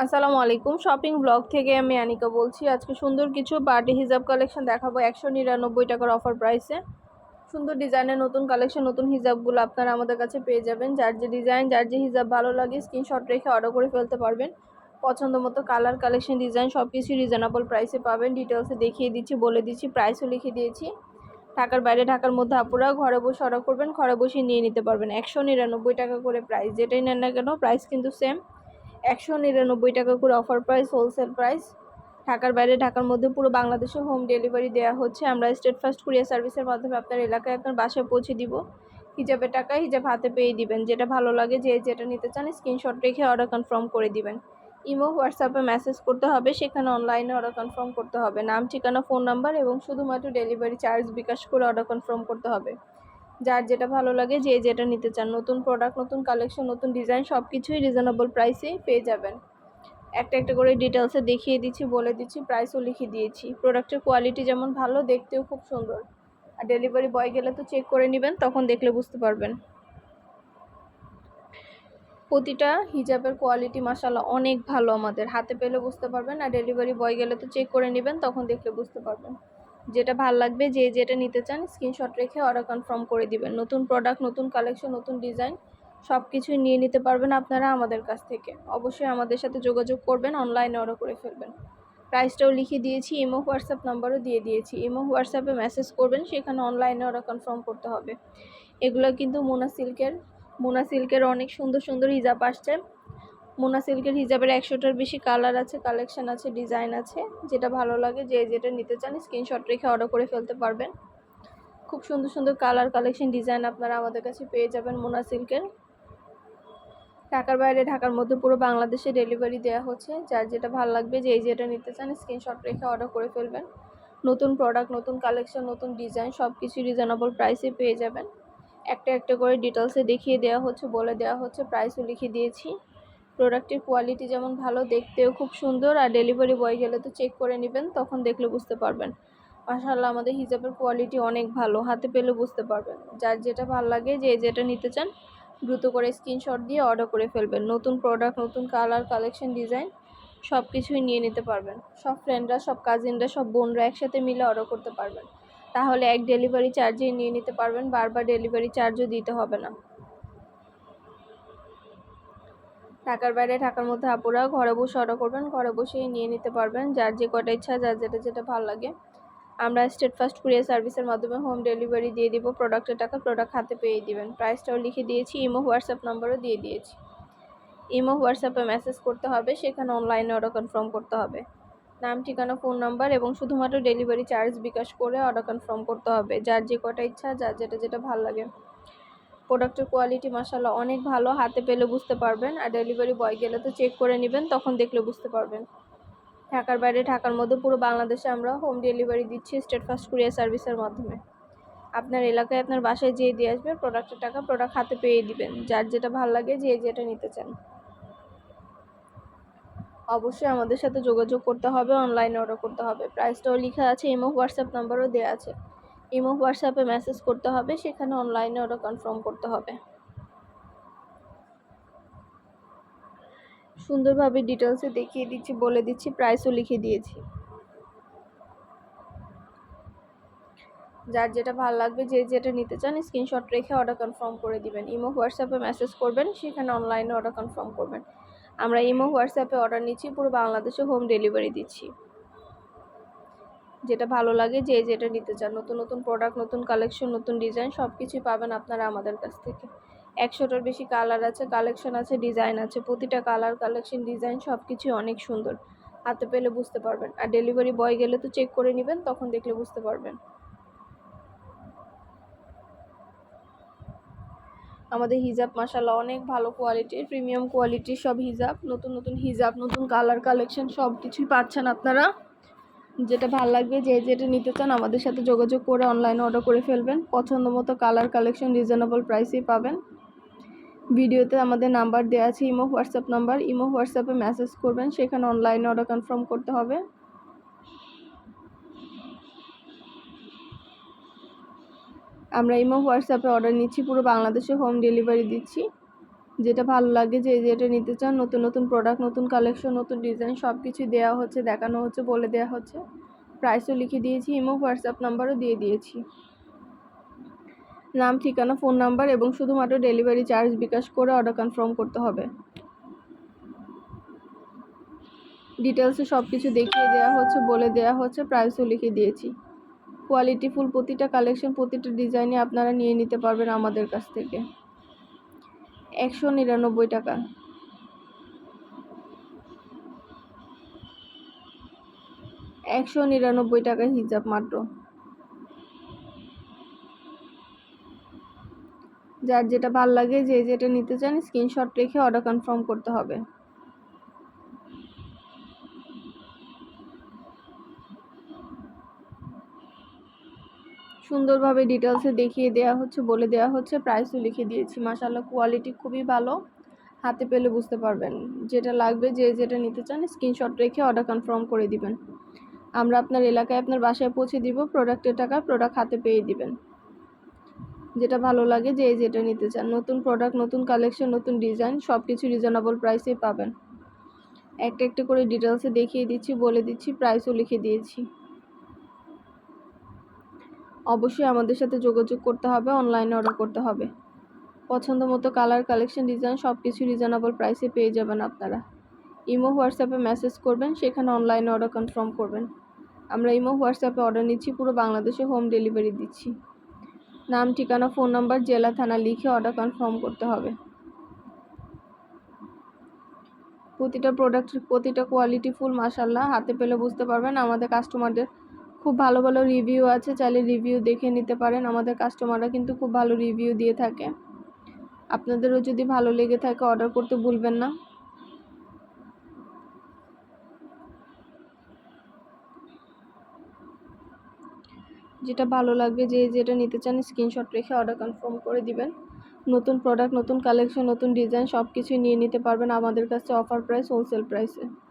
আসসালামু আলাইকুম। Shopping blog থেকে আমি আনিকা বলছি। আজকে সুন্দর কিছু পার্টি হিজাব কালেকশন দেখাবো 199 টাকার অফার প্রাইসে। সুন্দর ডিজাইনের নতুন কালেকশন, নতুন হিজাবগুলো আপনারা আমাদের কাছে পেয়ে যাবেন। যার যে ডিজাইন, যার যে হিজাব ভালো লাগে স্ক্রিনশট রেখে অর্ডার করে ফেলতে পারবেন। পছন্দ মতো কালার, কালেকশন, ডিজাইন সব কিছুই রিজনেবল প্রাইসে পাবেন। ডিটেলসে দেখিয়ে দিচ্ছি, বলে দিচ্ছি, প্রাইসও লিখে দিয়েছি। ঢাকার বাইরে, ঢাকার মধ্যে আপুরা ঘরে বসে অর্ডার করবেন, ঘরে বসে নিয়ে নিতে পারবেন। 199 টাকা করে প্রাইস, যেটাই নেন না কেন প্রাইস কিন্তু সেম। 199 টাকা করে অফার প্রাইস, হোলসেল প্রাইস। ঢাকার বাইরে, ঢাকার মধ্যে পুরো বাংলাদেশে হোম ডেলিভারি দেওয়া হচ্ছে। আমরা স্টেট ফার্স্ট কুরিয়ার সার্ভিসের মাধ্যমে আপনার এলাকায়, আপনার বাসায় পৌঁছে দিব। হিজাবের টাকা হিজাব হাতে পেয়ে দিবেন। যেটা ভালো লাগে, যেটা নিতে চান স্ক্রিনশট রেখে অর্ডার কনফার্ম করে দিবেন। ইমো, হোয়াটসঅ্যাপে মেসেজ করতে হবে, সেখানে অনলাইনে অর্ডার কনফার্ম করতে হবে। নাম, ঠিকানা, ফোন নাম্বার এবং শুধুমাত্র ডেলিভারি চার্জ বিকাশ করে অর্ডার কনফার্ম করতে হবে। যার যেটা ভালো লাগে, যেটা নিতে চান, নতুন প্রোডাক্ট, নতুন কালেকশন, নতুন ডিজাইন সব কিছুই রিজনেবল প্রাইসেই পেয়ে যাবেন। একটা একটা করে ডিটেলসে দেখিয়ে দিচ্ছি, বলে দিচ্ছি, প্রাইসও লিখে দিয়েছি। প্রোডাক্টের কোয়ালিটি যেমন ভালো, দেখতেও খুব সুন্দর। আর ডেলিভারি বয় গেলে তো চেক করে নেবেন, তখন দেখলে বুঝতে পারবেন। প্রতিটা হিজাবের কোয়ালিটি মাশাআল্লাহ অনেক ভালো, আমাদের হাতে পেলে বুঝতে পারবেন। আর ডেলিভারি বয় গেলে তো চেক করে নেবেন, তখন দেখলে বুঝতে পারবেন। যেটা ভালো লাগবে, যেটা নিতে চান স্ক্রিনশট রেখে অর্ডার কনফার্ম করে দিবেন। নতুন প্রোডাক্ট, নতুন কালেকশন, নতুন ডিজাইন সব কিছুই নিয়ে নিতে পারবেন আপনারা আমাদের কাছ থেকে। অবশ্যই আমাদের সাথে যোগাযোগ করবেন, অনলাইনে অর্ডার করে ফেলবেন। প্রাইসটাও লিখে দিয়েছি, ইমো, হোয়াটসঅ্যাপ নাম্বারও দিয়ে দিয়েছি। ইমো, হোয়াটসঅ্যাপে মেসেজ করবেন, সেখানে অনলাইনে অর্ডার কনফার্ম করতে হবে। এগুলো কিন্তু মোনা সিল্কের অনেক সুন্দর সুন্দর হিজাব আসছে। মোনা সিল্কের হিজাবের 100টার বেশি কালার আছে, কালেকশন আছে, ডিজাইন আছে। যেটা ভালো লাগে, যেটা নিতে চান স্ক্রিনশট রেখে অর্ডার করে ফেলতে পারবেন। খুব সুন্দর সুন্দর কালার, কালেকশন, ডিজাইন আপনারা আমাদের কাছে পেয়ে যাবেন মোনা সিল্কের। ঢাকার বাইরে, ঢাকার মধ্যে পুরো বাংলাদেশে ডেলিভারি দেওয়া হচ্ছে। যার যেটা ভালো লাগবে, যেটা নিতে চান স্ক্রিনশট রেখে অর্ডার করে ফেলবেন। নতুন প্রোডাক্ট, নতুন কালেকশন, নতুন ডিজাইন সব কিছু রিজনেবল প্রাইসে পেয়ে যাবেন। একটা একটা করে ডিটেলসে দেখিয়ে দেওয়া হচ্ছে, বলে দেওয়া হচ্ছে, প্রাইসও লিখে দিয়েছি। প্রোডাক্টের কোয়ালিটি যেমন ভালো, দেখতেও খুব সুন্দর। আর ডেলিভারি বয় গেলে তো চেক করে নেবেন, তখন দেখলে বুঝতে পারবেন। মাশাআল্লাহ আমাদের হিজাবের কোয়ালিটি অনেক ভালো, হাতে পেলে বুঝতে পারবেন। যার যেটা ভালো লাগে, যেটা নিতে চান দ্রুত করে স্ক্রিনশট দিয়ে অর্ডার করে ফেলবেন। নতুন প্রোডাক্ট, নতুন কালার, কালেকশন, ডিজাইন সব কিছুই নিয়ে নিতে পারবেন। সব ফ্রেন্ডরা, সব কাজিনরা, সব বোনরা একসাথে মিলে অর্ডার করতে পারবেন। তাহলে এক ডেলিভারি চার্জেই নিয়ে নিতে পারবেন, বারবার ডেলিভারি চার্জও দিতে হবে না। ঢাকার বাইরে, ঢাকার মধ্যে আপুরা ঘরে বসে অর্ডার করবেন, ঘরে বসেই নিয়ে নিতে পারবেন। যার যে কটা ইচ্ছা, যার যেটা ভালো লাগে। আমরা স্টেট ফার্স্ট কুরিয়ার সার্ভিসের মাধ্যমে হোম ডেলিভারি দিয়ে দিব। প্রোডাক্টের টাকা প্রোডাক্ট হাতে পেয়ে দিবেন। প্রাইসটাও লিখে দিয়েছি, ইমো, হোয়াটসঅ্যাপ নাম্বারও দিয়ে দিয়েছি। ইমো, হোয়াটসঅ্যাপে মেসেজ করতে হবে, সেখানে অনলাইনে অর্ডার কনফার্ম করতে হবে। নাম, ঠিকানা, ফোন নাম্বার এবং শুধুমাত্র ডেলিভারি চার্জ বিকাশ করে অর্ডার কনফার্ম করতে হবে। যার যে কটা ইচ্ছা, যার যেটা ভালো লাগে। প্রোডাক্টের কোয়ালিটি মাশাআল্লাহ অনেক ভালো, হাতে পেলে বুঝতে পারবেন। আর ডেলিভারি বয় গেলে তো চেক করে নেবেন, তখন দেখলে বুঝতে পারবেন। ঢাকার বাইরে, ঢাকার মধ্যে পুরো বাংলাদেশে আমরা হোম ডেলিভারি দিচ্ছি স্টেট ফার্স্ট কুরিয়ার সার্ভিসের মাধ্যমে। আপনার এলাকায়, আপনার বাসায় দিয়ে আসবে। প্রোডাক্টের টাকা প্রোডাক্ট হাতে পেয়ে দিবেন। যার যেটা ভালো লাগে, যেটা নিতে চান অবশ্যই আমাদের সাথে যোগাযোগ করতে হবে, অনলাইনে অর্ডার করতে হবে। প্রাইসটাও লেখা আছে, ইমো, হোয়াটসঅ্যাপ নাম্বারও দেওয়া আছে। ইমো, হোয়াটসঅ্যাপে মেসেজ করতে হবে, সেখানে অনলাইনে অর্ডার কনফার্ম করতে হবে। সুন্দরভাবে ডিটেলসে দেখিয়ে দিচ্ছি, বলে দিচ্ছি, প্রাইসও লিখে দিয়েছি। যার যেটা ভালো লাগবে, যেটা নিতে চান স্ক্রিনশট রেখে অর্ডার কনফার্ম করে দিবেন। ইমো, হোয়াটসঅ্যাপে মেসেজ করবেন, সেখানে অনলাইনে অর্ডার কনফার্ম করবেন। আমরা ইমো, হোয়াটসঅ্যাপে অর্ডার নিচ্ছি, পুরো বাংলাদেশে হোম ডেলিভারি দিচ্ছি। যেটা ভালো লাগে, যেটা নিতে চান, নতুন নতুন প্রোডাক্ট, নতুন কালেকশন, নতুন ডিজাইন সব কিছুই পাবেন আপনারা আমাদের কাছ থেকে। 100টার বেশি কালার আছে, কালেকশন আছে, ডিজাইন আছে। প্রতিটা কালার, কালেকশন, ডিজাইন সব কিছুই অনেক সুন্দর, হাতে পেলে বুঝতে পারবেন। আর ডেলিভারি বয় গেলে তো চেক করে নেবেন, তখন দেখলে বুঝতে পারবেন। আমাদের হিজাব মাশাআল্লাহ অনেক ভালো কোয়ালিটির, প্রিমিয়াম কোয়ালিটির সব হিজাব। নতুন নতুন হিজাব, নতুন কালার, কালেকশন সব কিছুই পাচ্ছেন আপনারা। যেটা ভালো লাগবে, যেটা নিতে চান আমাদের সাথে যোগাযোগ করে অনলাইনে অর্ডার করে ফেলবেন। পছন্দ মতো কালার, কালেকশন রিজনেবল প্রাইসেই পাবেন। ভিডিওতে আমাদের নাম্বার দেওয়া আছে, ইমো, হোয়াটসঅ্যাপ নাম্বার। ইমো, হোয়াটসঅ্যাপে মেসেজ করবেন, সেখানে অনলাইনে অর্ডার কনফার্ম করতে হবে। আমরা ইমো, হোয়াটসঅ্যাপে অর্ডার নিচ্ছি, পুরো বাংলাদেশে হোম ডেলিভারি দিচ্ছি। যেটা ভালো লাগে যে যেটা নিতে চান, নতুন নতুন প্রোডাক্ট, নতুন কালেকশন, নতুন ডিজাইন সব কিছু দেওয়া হচ্ছে, দেখানো হচ্ছে, বলে দেওয়া হচ্ছে। প্রাইসও লিখে দিয়েছি, ইমো হোয়াটসঅ্যাপ নাম্বারও দিয়ে দিয়েছি। নাম, ঠিকানা, ফোন নাম্বার এবং শুধুমাত্র ডেলিভারি চার্জ বিকাশ করে অর্ডার কনফার্ম করতে হবে। ডিটেলসে সব কিছু দেখিয়ে দেওয়া হচ্ছে, বলে দেওয়া হচ্ছে, প্রাইসও লিখে দিয়েছি। কোয়ালিটিফুল প্রতিটা কালেকশন, প্রতিটা ডিজাইনে আপনারা নিয়ে নিতে পারবেন আমাদের কাছ থেকে। 199 টাকা। 199 টাকায় হিজাব মাত্র। যার যেটা ভাল লাগে, যে যেটা নিতে চান, স্ক্রিনশট রেখে অর্ডার কনফার্ম করতে হবে। সুন্দরভাবে ডিটেলসে দেখিয়ে দেওয়া হচ্ছে, বলে দেওয়া হচ্ছে, প্রাইসও লিখে দিয়েছি। মাশাআল্লাহ, কোয়ালিটি খুবই ভালো, হাতে পেলে বুঝতে পারবেন। যেটা লাগবে, যে যেটা নিতে চান, স্ক্রিনশট রেখে অর্ডার কনফার্ম করে দিবেন। আমরা আপনার এলাকায়, আপনার বাসায় পৌঁছে দিব। প্রোডাক্টের টাকা প্রোডাক্ট হাতে পেয়ে দিবেন। যেটা ভালো লাগে, যে যেটা নিতে চান, নতুন প্রোডাক্ট, নতুন কালেকশন, নতুন ডিজাইন সব কিছু রিজনেবল প্রাইসেই পাবেন। একটা একটা করে ডিটেলসে দেখিয়ে দিচ্ছি, বলে দিচ্ছি, প্রাইসও লিখে দিয়েছি। অবশ্যই আমাদের সাথে যোগাযোগ করতে হবে, অনলাইনে অর্ডার করতে হবে। পছন্দ মতো কালার, কালেকশন, ডিজাইন সব কিছু রিজনেবল প্রাইসে পেয়ে যাবেন আপনারা। ইমো হোয়াটসঅ্যাপে মেসেজ করবেন, সেখানে অনলাইনে অর্ডার কনফার্ম করবেন। আমরা ইমো হোয়াটসঅ্যাপে অর্ডার নিচ্ছি, পুরো বাংলাদেশে হোম ডেলিভারি দিচ্ছি। নাম, ঠিকানা, ফোন নাম্বার, জেলা, থানা লিখে অর্ডার কনফার্ম করতে হবে। প্রতিটা প্রোডাক্টের প্রতিটা কোয়ালিটি ফুল, মাশাআল্লাহ, হাতে পেলে বুঝতে পারবেন। আমাদের কাস্টমারদের খুব ভালো ভালো রিভিউ আছে, চাইলে রিভিউ দেখে নিতে পারেন। আমাদের কাস্টমাররা কিন্তু খুব ভালো রিভিউ দিয়ে থাকে। আপনাদেরও যদি ভালো লেগে থাকে, অর্ডার করতে ভুলবেন না। যেটা ভালো লাগবে, যে যেটা নিতে চান, স্ক্রিনশট রেখে অর্ডার কনফার্ম করে দিবেন। নতুন প্রোডাক্ট, নতুন কালেকশন, নতুন ডিজাইন সব কিছুই নিয়ে নিতে পারবেন আমাদের কাছে অফার প্রাইস, হোলসেল প্রাইসে।